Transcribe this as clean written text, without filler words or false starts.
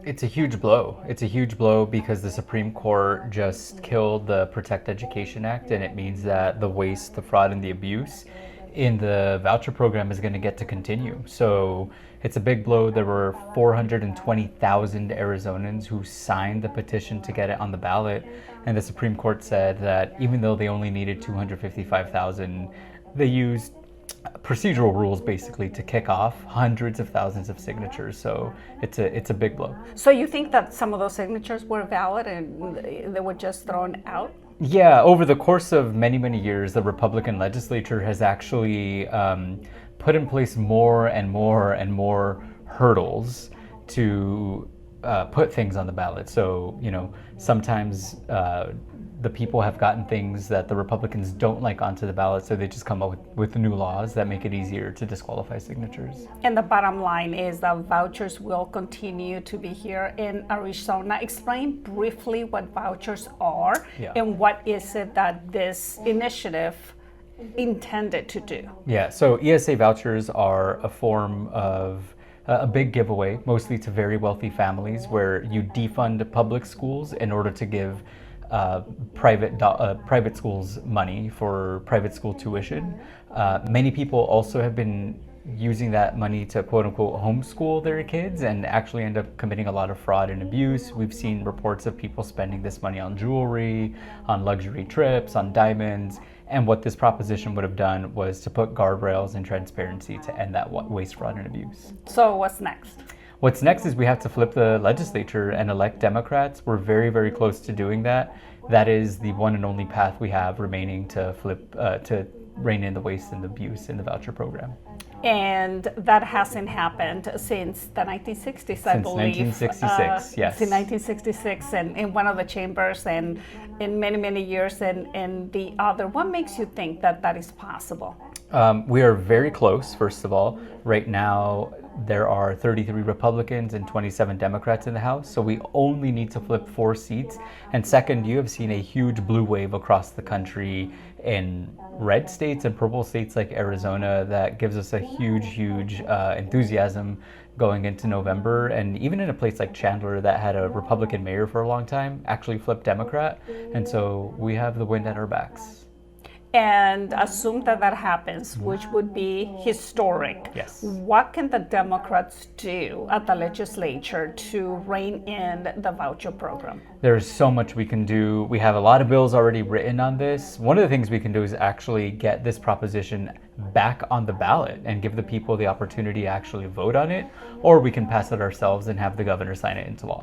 It's a huge blow. It's a huge blow because the Supreme Court just killed the Protect Education Act, and it means that the waste, the fraud, and the abuse in the voucher program is going to get to continue. So it's a big blow. There were 420,000 Arizonans who signed the petition to get it on the ballot, and the Supreme Court said that even though they only needed 255,000, they used procedural rules basically to kick off hundreds of thousands of signatures. So it's a big blow. So you think that some of those signatures were valid and they were just thrown out? Yeah, over the course of many years, the Republican legislature has actually put in place more and more hurdles to put things on the ballot. So, sometimes the people have gotten things that the Republicans don't like onto the ballot, so they just come up with new laws that make it easier to disqualify signatures. And the bottom line is that vouchers will continue to be here in Arizona. Explain briefly what vouchers are and what is it that this initiative intended to do. Yeah, so ESA vouchers are a form of a big giveaway, mostly to very wealthy families, where you defund public schools in order to give private schools money for private school tuition. Many people also have been using that money to quote unquote homeschool their kids and actually end up committing a lot of fraud and abuse. We've seen reports of people spending this money on jewelry, on luxury trips, on diamonds. And what this proposition would have done was to put guardrails and transparency to end that waste, fraud, and abuse. So what's next? What's next is we have to flip the legislature and elect Democrats. We're very close to doing that. That is the one and only path we have remaining to to rein in the waste and abuse in the voucher program. And that hasn't happened since the 1960s, I believe. Since 1966, yes. Since 1966, and in one of the chambers, and in many years, and the other. What makes you think that that is possible? We are very close, first of all. Right now, there are 33 Republicans and 27 Democrats in the House, so we only need to flip 4 seats. And second, you have seen a huge blue wave across the country in red states and purple states like Arizona that gives us a huge enthusiasm going into November. And even in a place like Chandler that had a Republican mayor for a long time, actually flipped Democrat. And so we have the wind at our backs. And assume that that happens, which would be historic. Yes. What can the Democrats do at the legislature to rein in the voucher program? There's so much we can do. We have a lot of bills already written on this. One of the things we can do is actually get this proposition back on the ballot and give the people the opportunity to actually vote on it, or we can pass it ourselves and have the governor sign it into law.